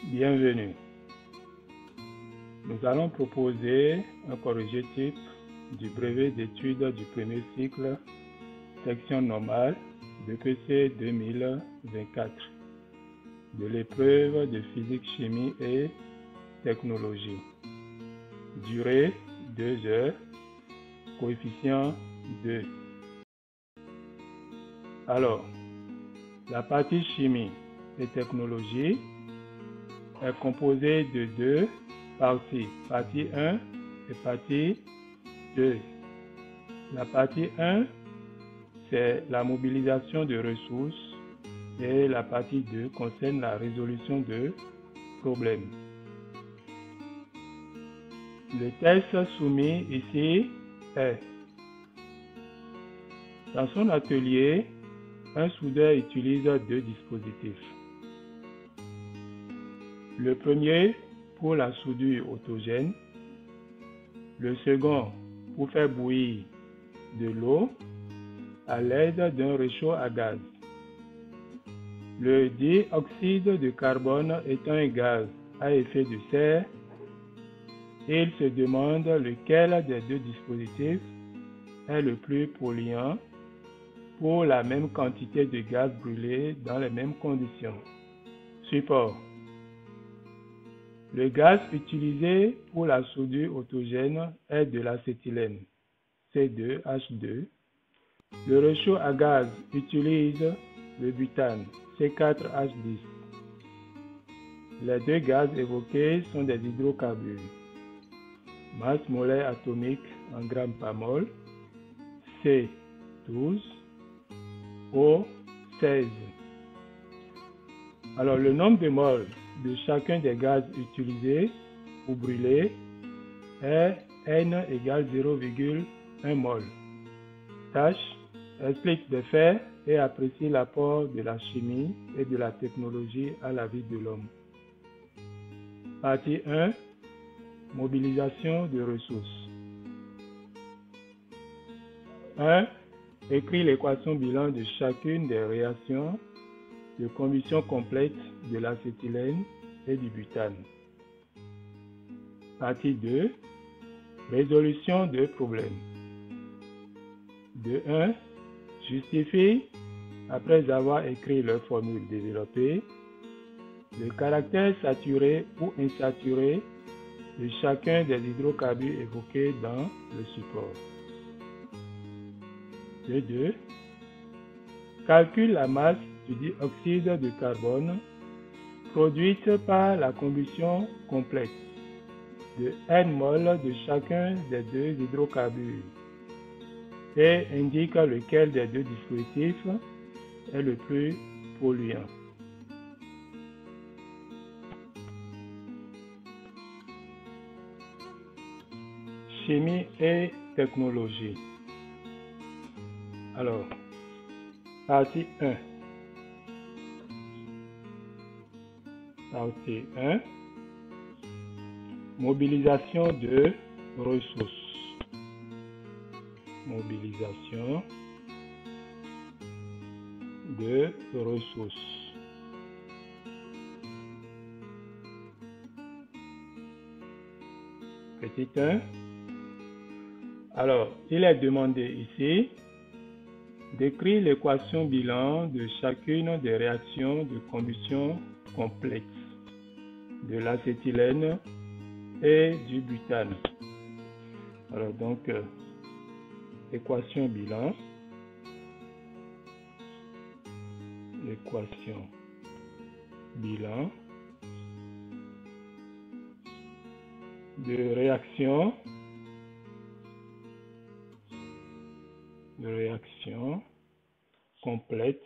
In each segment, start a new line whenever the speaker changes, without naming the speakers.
Bienvenue. Nous allons proposer un corrigé type du brevet d'études du premier cycle, section normale, BPC 2024, de l'épreuve de physique, chimie et technologie. Durée 2 heures, coefficient 2. Alors, la partie chimie et technologie est composée de deux parties, partie 1 et partie 2. La partie 1, c'est la mobilisation de ressources et la partie 2 concerne la résolution de problèmes. Le test soumis ici est: dans son atelier, un soudeur utilise deux dispositifs. Le premier pour la soudure autogène, le second pour faire bouillir de l'eau à l'aide d'un réchaud à gaz. Le dioxyde de carbone est un gaz à effet de serre et il se demande lequel des deux dispositifs est le plus polluant pour la même quantité de gaz brûlé dans les mêmes conditions. Support. Le gaz utilisé pour la soudure autogène est de l'acétylène, C2H2. Le réchaud à gaz utilise le butane, C4H10. Les deux gaz évoqués sont des hydrocarbures. Masse molaire atomique en grammes par mol, C12, O16. Alors le nombre de moles de chacun des gaz utilisés ou brûlés est N égale 0,1 mol. Tâche: explique des faits et apprécie l'apport de la chimie et de la technologie à la vie de l'homme. Partie 1. Mobilisation de ressources. 1. Écris l'équation bilan de chacune des réactions de combustion complète de l'acétylène et du butane. Partie 2. Résolution de problèmes. 2.1. Justifie, après avoir écrit leur formule développée, le caractère saturé ou insaturé de chacun des hydrocarbures évoqués dans le support. 2.2. Calcule la masse du dioxyde de carbone produite par la combustion complète de N mol de chacun des deux hydrocarbures et indique lequel des deux dispositifs est le plus polluant. Chimie et technologie. Alors, partie 1. Partie 1. Mobilisation de ressources. Mobilisation de ressources. Petit 1. Alors, il est demandé ici d'écrire l'équation bilan de chacune des réactions de combustion complète de l'acétylène et du butane. Alors donc, équation bilan. L'équation bilan de réaction complète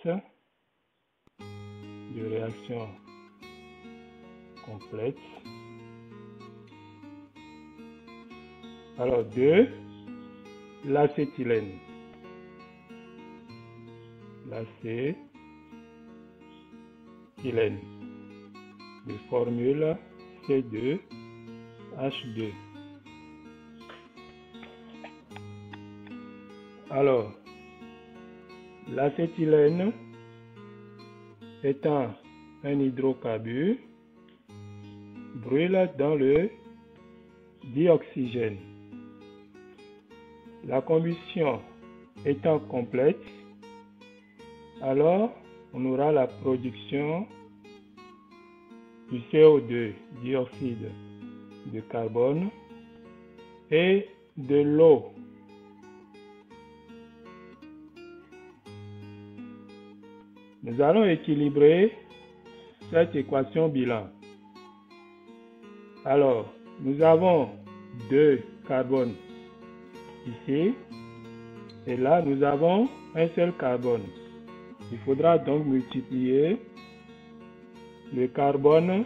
alors de l'acétylène. De formule C2H2. Alors, l'acétylène étant un hydrocarbure, brûle dans le dioxygène. La combustion étant complète, alors on aura la production du CO2, dioxyde de carbone, et de l'eau. Nous allons équilibrer cette équation bilan. Alors, nous avons 2 carbone ici, et là nous avons un seul carbone. Il faudra donc multiplier le carbone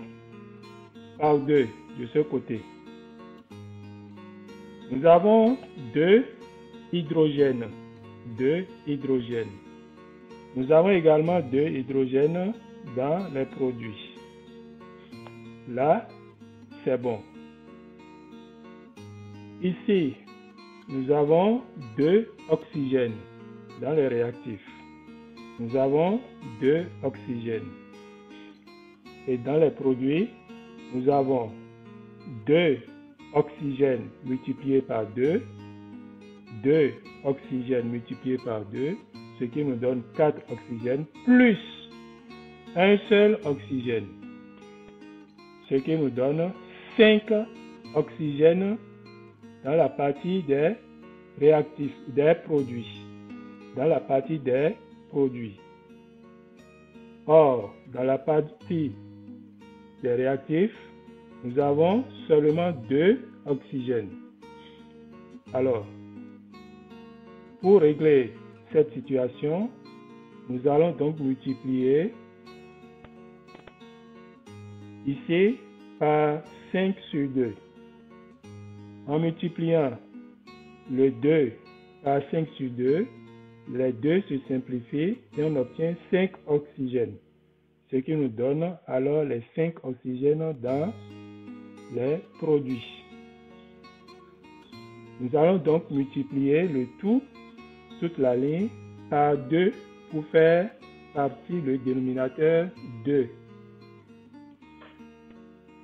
par 2 de ce côté. Nous avons 2 hydrogènes. Nous avons également 2 hydrogènes dans les produits. Là, c'est bon. Ici, nous avons 2 oxygènes dans les réactifs. Nous avons 2 oxygènes. Et dans les produits, nous avons 2 oxygènes multipliés par 2, 2 oxygènes multipliés par 2, ce qui nous donne 4 oxygènes, plus un seul oxygène, ce qui nous donne 5 oxygènes dans la partie des réactifs, des produits. Dans la partie des produits. Or, dans la partie des réactifs, nous avons seulement 2 oxygènes. Alors, pour régler cette situation, nous allons donc multiplier ici par 5 sur 2. En multipliant le 2 par 5 sur 2, les 2 se simplifient et on obtient 5 oxygènes, ce qui nous donne alors les 5 oxygènes dans les produits. Nous allons donc multiplier le tout, toute la ligne, par 2 pour faire partie le dénominateur 2.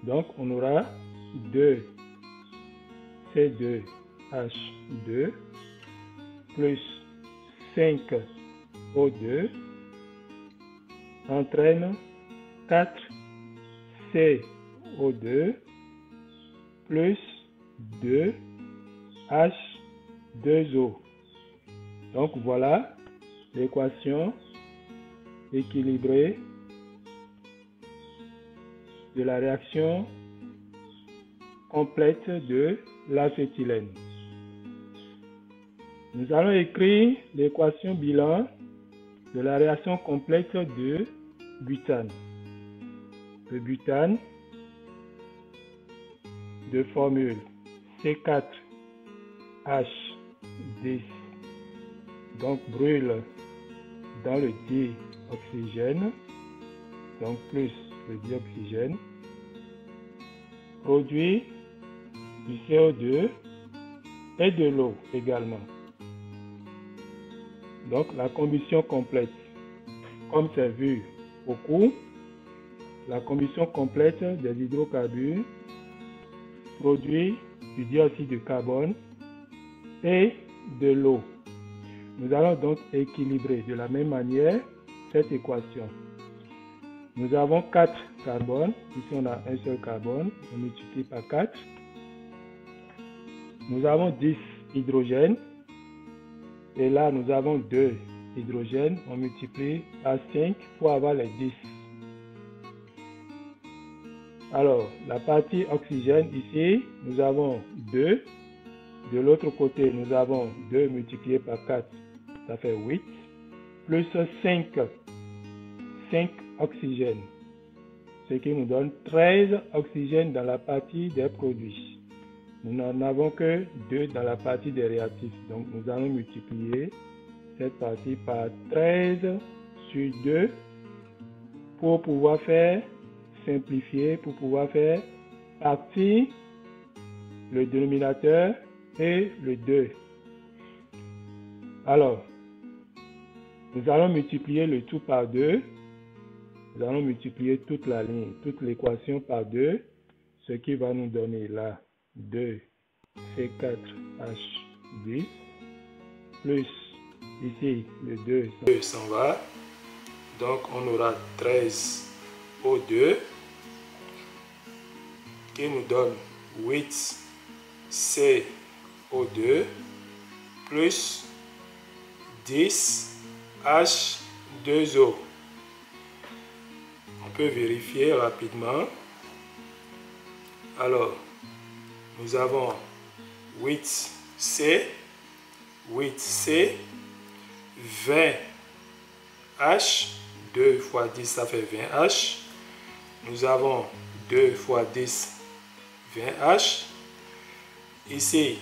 Donc on aura 2 C2H2 plus 5 O2 entraîne 4 CO2 plus 2 H2O. Donc voilà l'équation équilibrée de la réaction complète de l'acétylène. Nous allons écrire l'équation bilan de la réaction complète de butane. Le butane de formule C4H10 donc brûle dans le dioxygène, donc plus le dioxygène, produit du CO2 et de l'eau également. Donc la combustion complète, comme c'est vu au cours, la combustion complète des hydrocarbures produit du dioxyde de carbone et de l'eau. Nous allons donc équilibrer de la même manière cette équation. Nous avons 4 carbones, ici on a un seul carbone, on multiplie par 4. Nous avons 10 hydrogènes, et là nous avons 2 hydrogènes, on multiplie par 5 pour avoir les 10. Alors, la partie oxygène ici, nous avons 2. De l'autre côté, nous avons 2 multiplié par 4, ça fait 8. Plus 5 oxygènes, ce qui nous donne 13 oxygènes dans la partie des produits. Nous n'en avons que 2 dans la partie des réactifs. Donc, nous allons multiplier cette partie par 13 sur 2 pour pouvoir faire simplifier, pour pouvoir faire partir le dénominateur et le 2. Alors, nous allons multiplier le tout par 2. Nous allons multiplier toute la ligne, toute l'équation par 2, ce qui va nous donner là 2C4H10 plus ici le 2 s'en va, donc on aura 13O2 qui nous donne 8CO2 plus 10H2O. On peut vérifier rapidement. Alors, nous avons 8C, 20H, 2 fois 10 ça fait 20H. Nous avons 2 fois 10, 20H. Ici,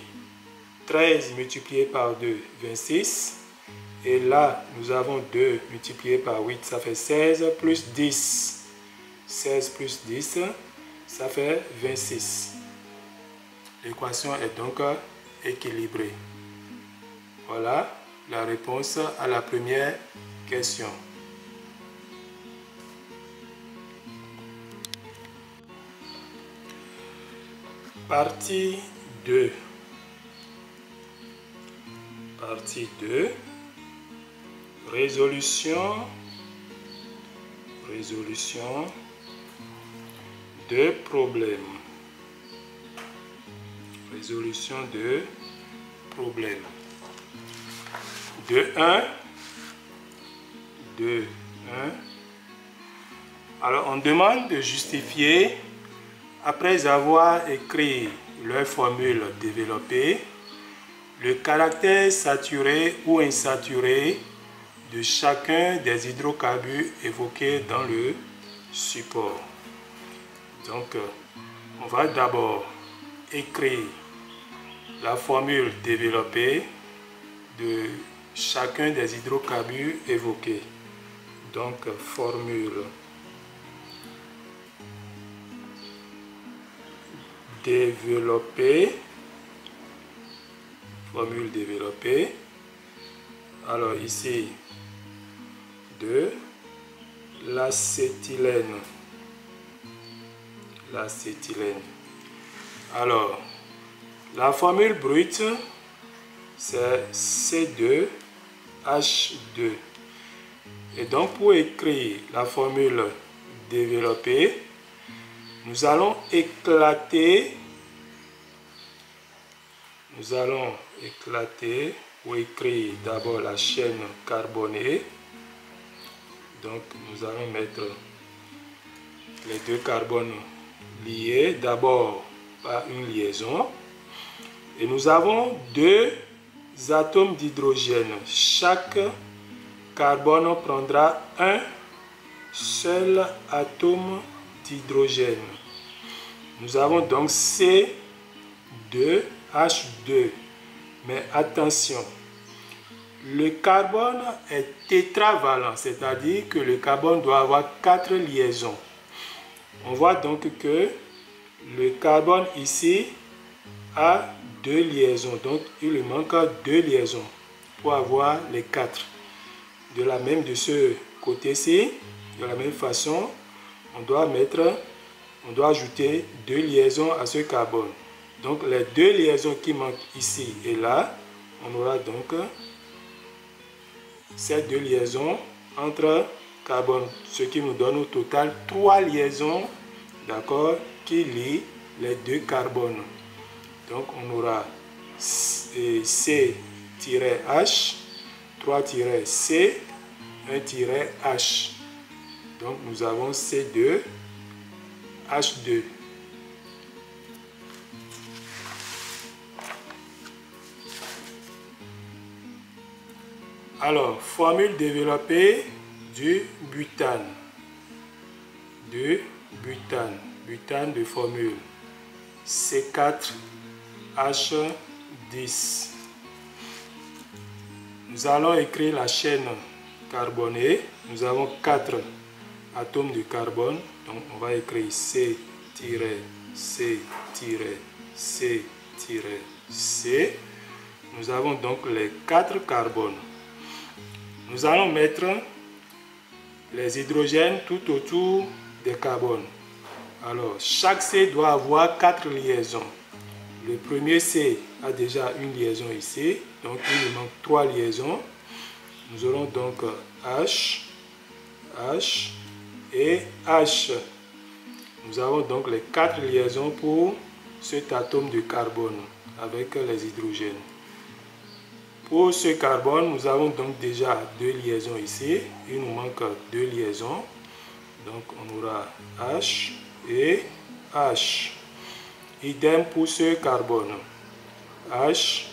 13 multiplié par 2, 26. Et là, nous avons 2 multiplié par 8, ça fait 16 plus 10. 16 plus 10, ça fait 26. L'équation est donc équilibrée. Voilà la réponse à la première question. Partie 2. Partie 2. Résolution de problèmes. Résolution de problèmes. 2.1. Alors, on demande de justifier, après avoir écrit leur formule développée, le caractère saturé ou insaturé de chacun des hydrocarbures évoqués dans le support. Donc, on va d'abord écrire la formule développée de chacun des hydrocarbures évoqués. Donc, formule développée. Formule développée. Alors, ici, de l'acétylène. Alors, la formule brute, c'est C2H2. Et donc, pour écrire la formule développée, nous allons éclater ou écrire d'abord la chaîne carbonée. Donc, nous allons mettre les deux carbones liés d'abord par une liaison. Et nous avons deux atomes d'hydrogène. Chaque carbone prendra un seul atome d'hydrogène. Nous avons donc C2H2. Mais attention, le carbone est tétravalent, c'est-à-dire que le carbone doit avoir 4 liaisons. On voit donc que le carbone ici a 2 liaisons, donc il lui manque 2 liaisons pour avoir les 4. De ce côté-ci, de la même façon, on doit ajouter 2 liaisons à ce carbone. Donc les 2 liaisons qui manquent ici et là, on aura donc ces 2 liaisons entre carbone, ce qui nous donne au total 3 liaisons, d'accord, qui lient les 2 carbones. Donc on aura C-H, 3-C, 1-H. Donc nous avons C2H2. Alors, formule développée du butane. Butane de formule C4H10. Nous allons écrire la chaîne carbonée. Nous avons 4 atomes de carbone. Donc, on va écrire C-C-C-C. Nous avons donc les 4 carbones. Nous allons mettre les hydrogènes tout autour des carbones. Alors, chaque C doit avoir 4 liaisons. Le premier C a déjà une liaison ici, donc il nous manque 3 liaisons. Nous aurons donc H, H et H. Nous avons donc les 4 liaisons pour cet atome de carbone avec les hydrogènes. Pour ce carbone, nous avons donc déjà 2 liaisons ici. Il nous manque 2 liaisons. Donc on aura H et H. Idem pour ce carbone. H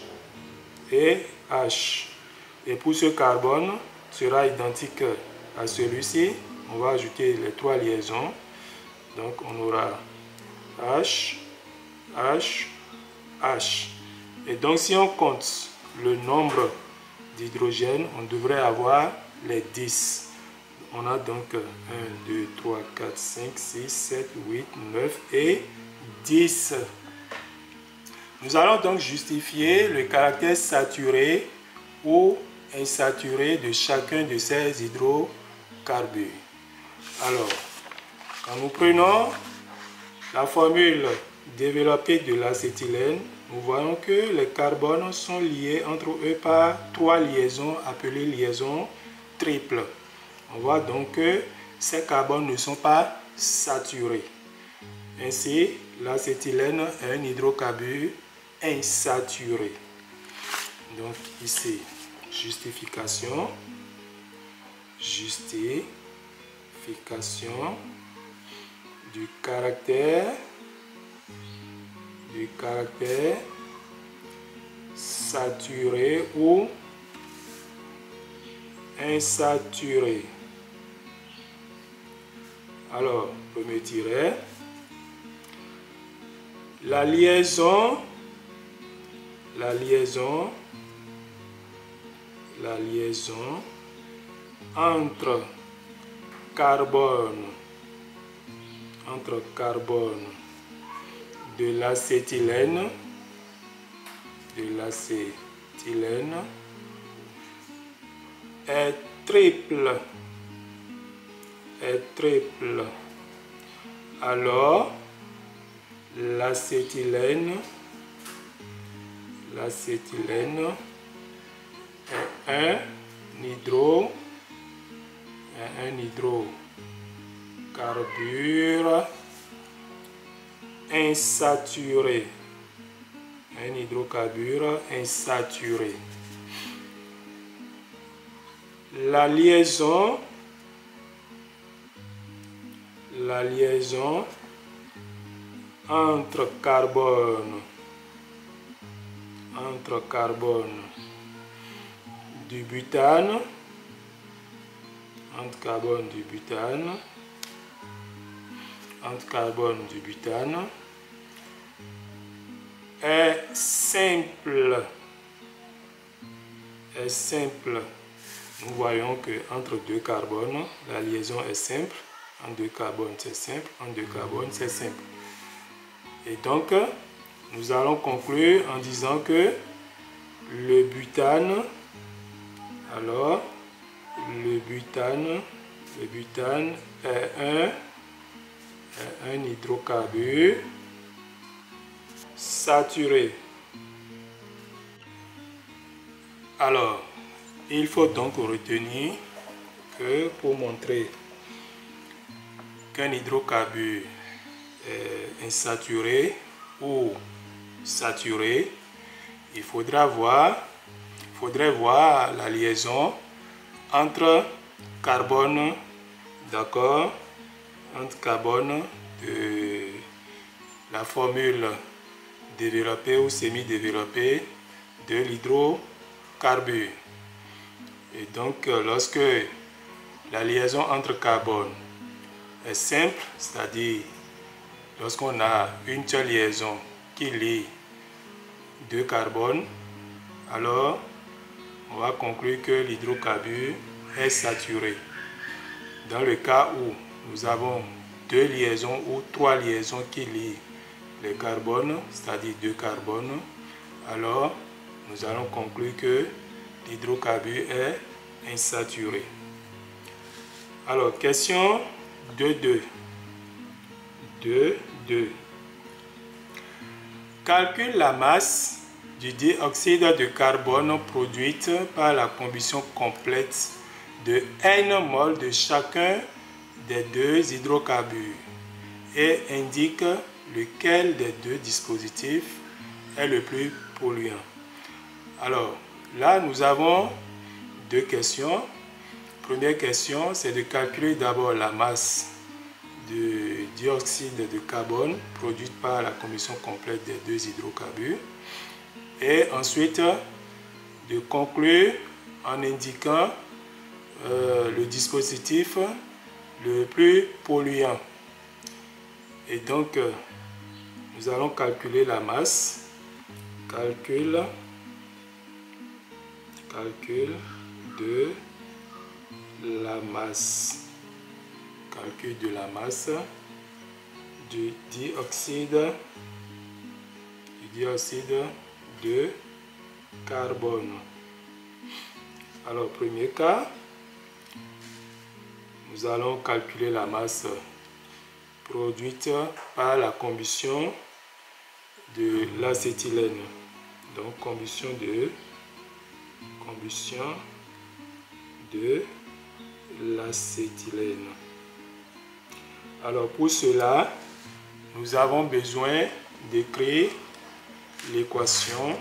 et H. Et pour ce carbone, sera identique à celui-ci. On va ajouter les 3 liaisons. Donc on aura H, H, H. Et donc si on compte le nombre d'hydrogènes, on devrait avoir les 10. On a donc 1, 2, 3, 4, 5, 6, 7, 8, 9 et 10. Nous allons donc justifier le caractère saturé ou insaturé de chacun de ces hydrocarbures. Alors, quand nous prenons la formule développée de l'acétylène, nous voyons que les carbones sont liés entre eux par 3 liaisons appelées liaisons triples. On voit donc que ces carbones ne sont pas saturés. Ainsi, l'acétylène est un hydrocarbure insaturé. Donc ici, justification du caractère saturé ou insaturé. Alors, premier tiret, la liaison entre carbone de l'acétylène est triple. Alors, l'acétylène est un hydrocarbure insaturé. La liaison entre carbone du butane, est simple. Nous voyons que entre deux carbones, la liaison est simple. Entre deux carbones, c'est simple. Entre deux carbones, c'est simple. Et donc, nous allons conclure en disant que le butane est un hydrocarbure saturé. Alors, il faut donc retenir que pour montrer qu'un hydrocarbure est insaturé ou saturé, il faudrait voir la liaison entre carbone, d'accord, entre carbone de la formule développée ou semi-développée de l'hydrocarbure. Et donc, lorsque la liaison entre carbone est simple, c'est-à-dire lorsqu'on a une seule liaison qui lie deux carbones, alors on va conclure que l'hydrocarbure est saturé. Dans le cas où nous avons deux liaisons ou trois liaisons qui lient les carbones, c'est-à-dire deux carbones, alors nous allons conclure que l'hydrocarbure est insaturé. Alors, question 2.2. de 2. Calcule la masse du dioxyde de carbone produite par la combustion complète de N mol de chacun des deux hydrocarbures et indique lequel des deux dispositifs est le plus polluant. Alors, là, nous avons deux questions. Première question, c'est de calculer d'abord la masse de dioxyde de carbone produite par la combustion complète des deux hydrocarbures et ensuite de conclure en indiquant le dispositif le plus polluant. Et donc, nous allons calculer la masse. Calcul de la masse. Calcul de la masse du dioxyde de carbone. Alors, premier cas, nous allons calculer la masse produite par la combustion de l'acétylène. Donc, combustion de l'acétylène. Alors, pour cela, nous avons besoin d'écrire l'équation.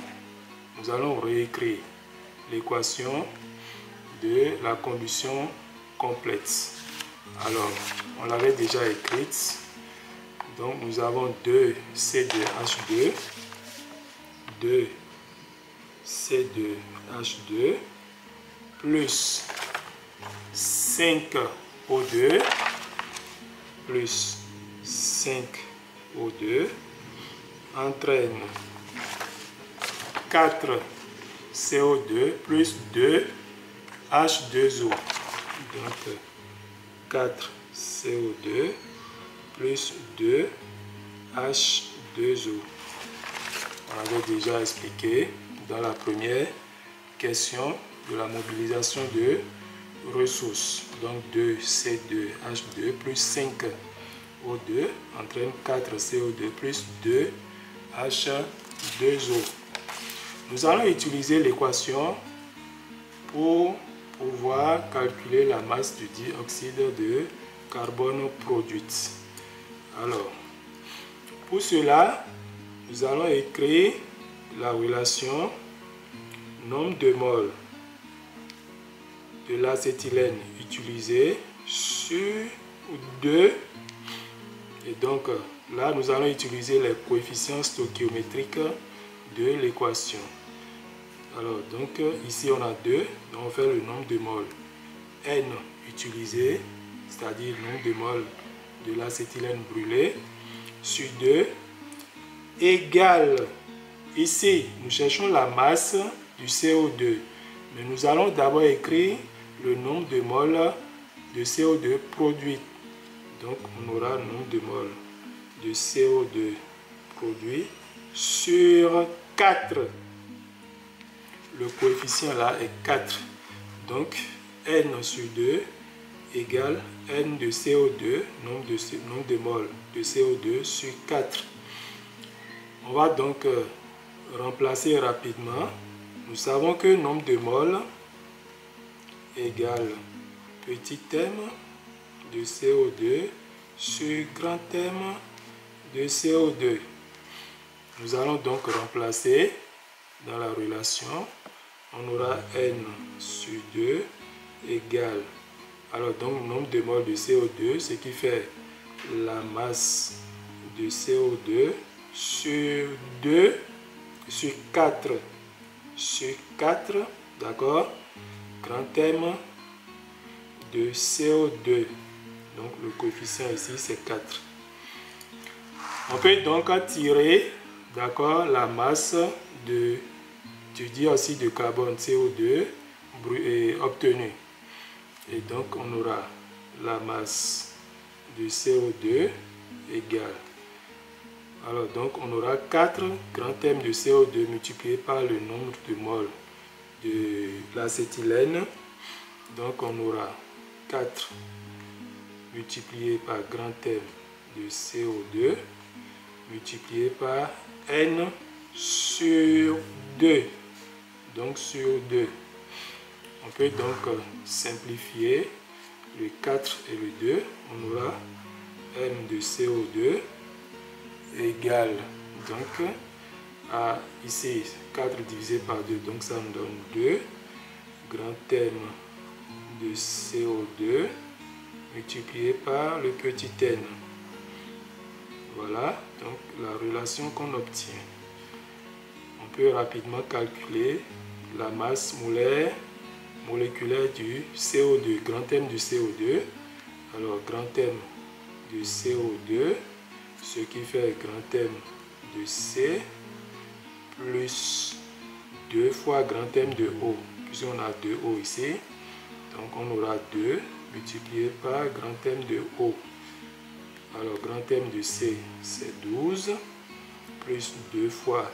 Nous allons réécrire l'équation de la combustion complète. Alors, on l'avait déjà écrite. Donc, nous avons 2C2H2, 2C2H2 plus 5O2 plus 5O2 entraîne 4CO2 plus 2H2O. Donc 4CO2 plus 2H2O. On avait déjà expliqué dans la première question de la mobilisation de ressources. Donc 2C2H2 plus 5O2 entraîne 4CO2 plus 2H2O. Nous allons utiliser l'équation pour pouvoir calculer la masse du dioxyde de carbone produite. Alors, pour cela, nous allons écrire la relation nombre de moles de l'acétylène utilisé sur 2. Et donc, là, nous allons utiliser les coefficients stoichiométriques de l'équation. Alors, donc, ici, on a 2. Donc, on fait le nombre de moles N utilisé, c'est-à-dire le nombre de moles de l'acétylène brûlé, sur 2, égale, ici, nous cherchons la masse du CO2. Mais nous allons d'abord écrire le nombre de moles de CO2 produit. Donc, on aura le nombre de moles de CO2 produit sur 4. Le coefficient là est 4. Donc, N sur 2 égale N de CO2, nombre de moles de CO2 sur 4. On va donc remplacer rapidement. Nous savons que nombre de moles égale petit m de CO2 sur grand m de CO2. Nous allons donc remplacer dans la relation. On aura N sur 2 égale, alors donc nombre de moles de CO2, ce qui fait la masse de CO2 sur 2 sur 4 sur 4, d'accord, grand M de CO2. Donc le coefficient ici c'est 4. On peut donc tirer, d'accord, la masse du dioxyde de carbone CO2 obtenue. Et donc on aura la masse de CO2 égale. Alors donc on aura 4 grands M de CO2 multiplié par le nombre de moles de l'acétylène. Donc on aura 4 multiplié par grand M de CO2 multiplié par N sur 2. Donc sur 2. On peut donc simplifier le 4 et le 2. On aura M de CO2 égale donc à ici 4 divisé par 2. Donc ça me donne 2. Grand M de CO2 multiplié par le petit n. Voilà donc la relation qu'on obtient. On peut rapidement calculer la masse moléculaire du CO2, grand M du CO2. Alors grand M de CO2, ce qui fait grand M de C plus 2 fois grand M de O, puisqu'on a 2O ici. Donc on aura 2 multiplié par grand M de O. Alors grand M de C c'est 12 plus 2 fois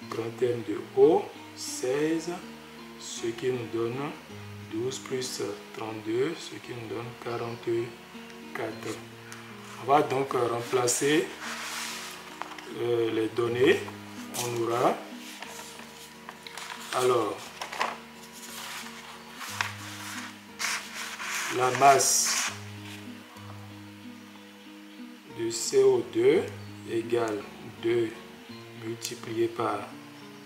grand M de O, 16, ce qui nous donne 12 plus 32, ce qui nous donne 44. On va donc remplacer les données. On aura alors la masse de CO2 égale 2 multiplié par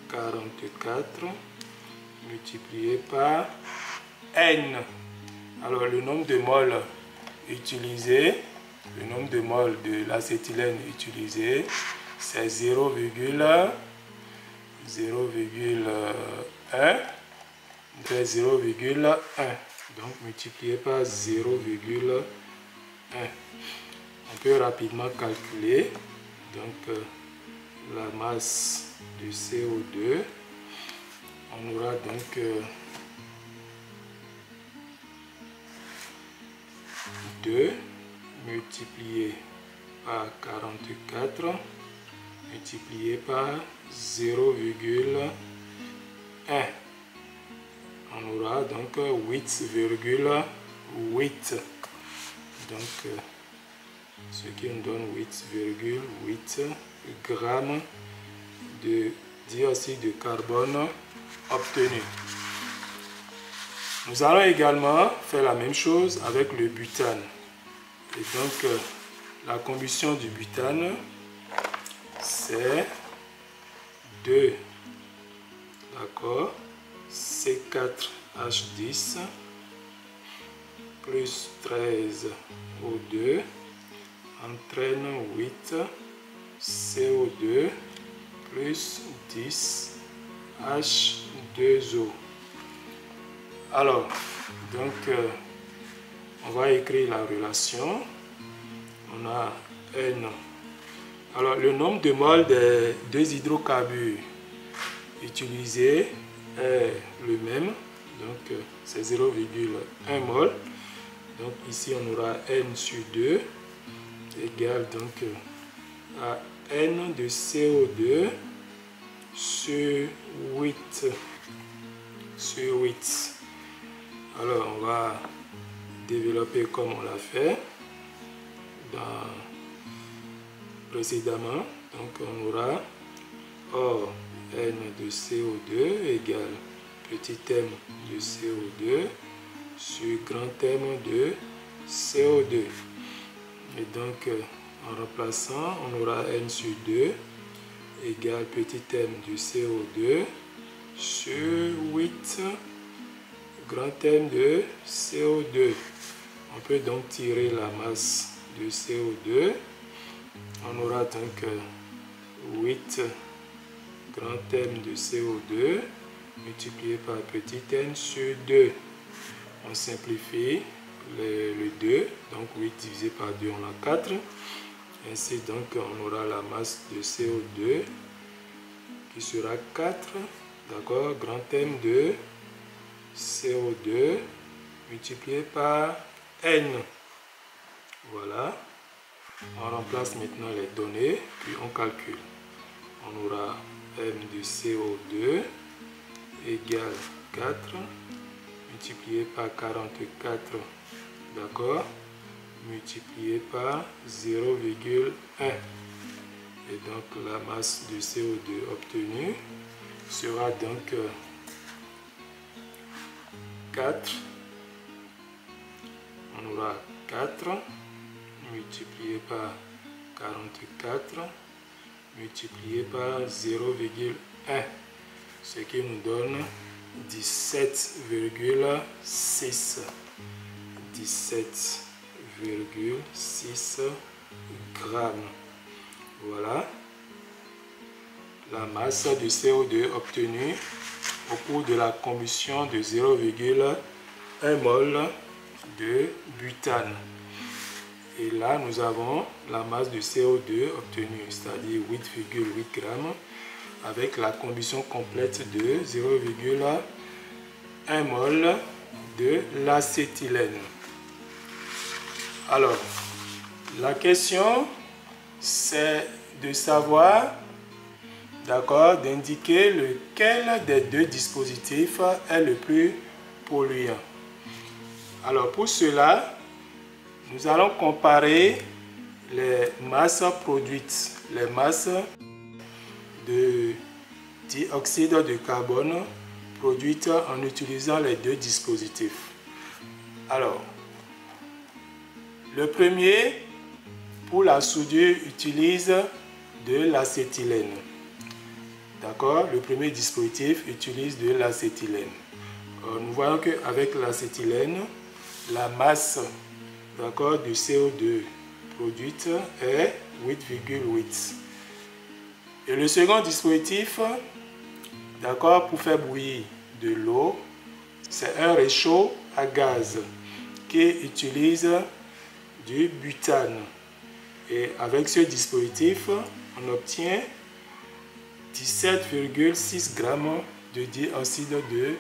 44 multiplié par N. Alors le nombre de moles utilisé, le nombre de moles de l'acétylène utilisé, c'est 0,1, donc multiplié par 0,1. On peut rapidement calculer donc la masse de CO2. On aura donc 2 multiplié par 44 multiplié par 0,1. On aura donc 8,8. Donc ce qui nous donne 8,8 grammes de dioxyde de carbone obtenu. Nous allons également faire la même chose avec le butane. Et donc la combustion du butane, c'est 2, d'accord, C4H10 plus 13 O2 entraîne 8 CO2 plus 10 H2O. Alors, donc, on va écrire la relation. On a N. Alors, le nombre de moles des deux hydrocarbures utilisés est le même. Donc, c'est 0,1 mol. Donc, ici, on aura N sur 2 égale donc à N de CO2 sur 8. Alors, on va développer comme on l'a fait précédemment. Donc, on aura or N de CO2 égale petit m de CO2 sur grand M de CO2. Et donc, en remplaçant, on aura N sur 2 égale petit m de CO2 sur 8 grand M de CO2. On peut donc tirer la masse de CO2. On aura donc 8 grand M de CO2 multiplié par petit n sur 2. On simplifie le 2, donc 8 divisé par 2, on a 4. Ainsi donc on aura la masse de CO2 qui sera 4, d'accord, grand M de CO2 multiplié par N. Voilà. On remplace maintenant les données, puis on calcule. On aura M de CO2 égale 4 multiplié par 44, d'accord,
multiplié par 0,1. Et donc la masse de CO2 obtenue sera donc 4. On aura 4 multiplié par 44 multiplié par 0,1, ce qui nous donne 17,6. 17,6 grammes. Voilà la masse de CO2 obtenue au cours de la combustion de 0,1 mol de butane. Et là, nous avons la masse de CO2 obtenue, c'est-à-dire 8,8 grammes, avec la combustion complète de 0,1 mol de l'acétylène. Alors, la question, c'est de savoir, d'accord, d'indiquer lequel des deux dispositifs est le plus polluant. Alors, pour cela, nous allons comparer les masses produites, les masses de dioxyde de carbone produites en utilisant les deux dispositifs. Alors, le premier, pour la soudure, utilise de l'acétylène. D'accord? Le premier dispositif utilise de l'acétylène. Nous voyons qu'avec l'acétylène, la masse, d'accord, de CO2 produite est 8,8. Et le second dispositif, d'accord, pour faire bouillir de l'eau, c'est un réchaud à gaz qui utilise du butane. Et avec ce dispositif, on obtient 17,6 grammes de dioxyde de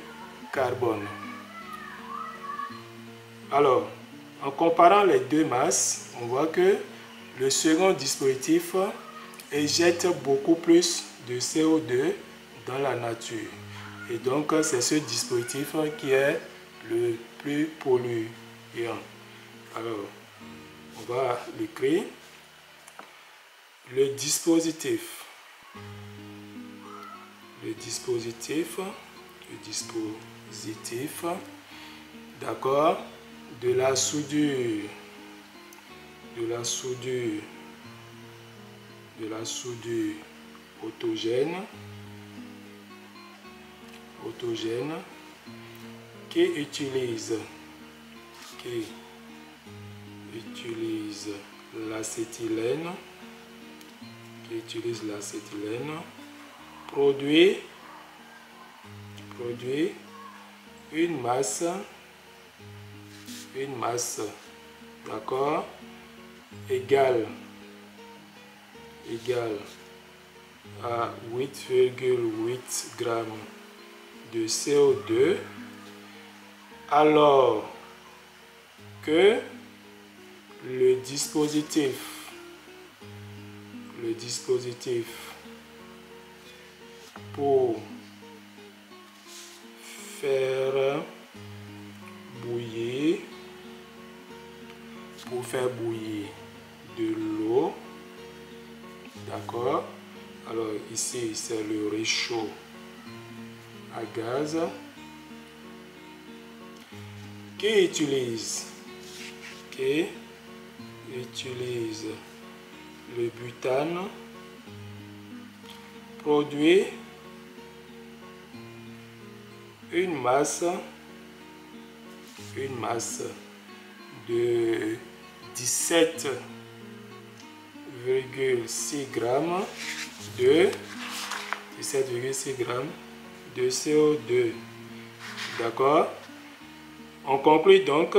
carbone. Alors, en comparant les deux masses, on voit que le second dispositif éjecte beaucoup plus de CO2 dans la nature. Et donc, c'est ce dispositif qui est le plus polluant. Alors, on va l'écrire. Le dispositif, d'accord, de la soudure autogène qui utilise l'acétylène, produit une masse, d'accord, égale à 8,8 grammes de CO2, alors que le dispositif pour faire bouillir de l'eau, d'accord, alors ici c'est le réchaud à gaz qui utilise le butane, produit une masse de 17,6 grammes de CO2. D'accord? On conclut donc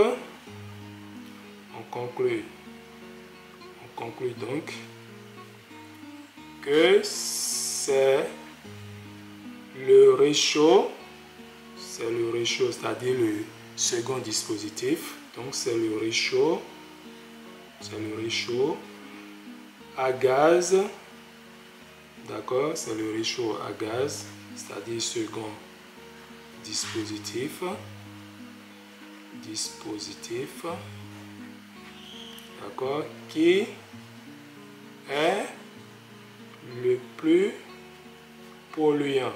que c'est le réchaud, c'est-à-dire le second dispositif. Donc c'est le réchaud à gaz, d'accord, c'est le réchaud à gaz, c'est-à-dire second dispositif, d'accord, qui est le plus polluant.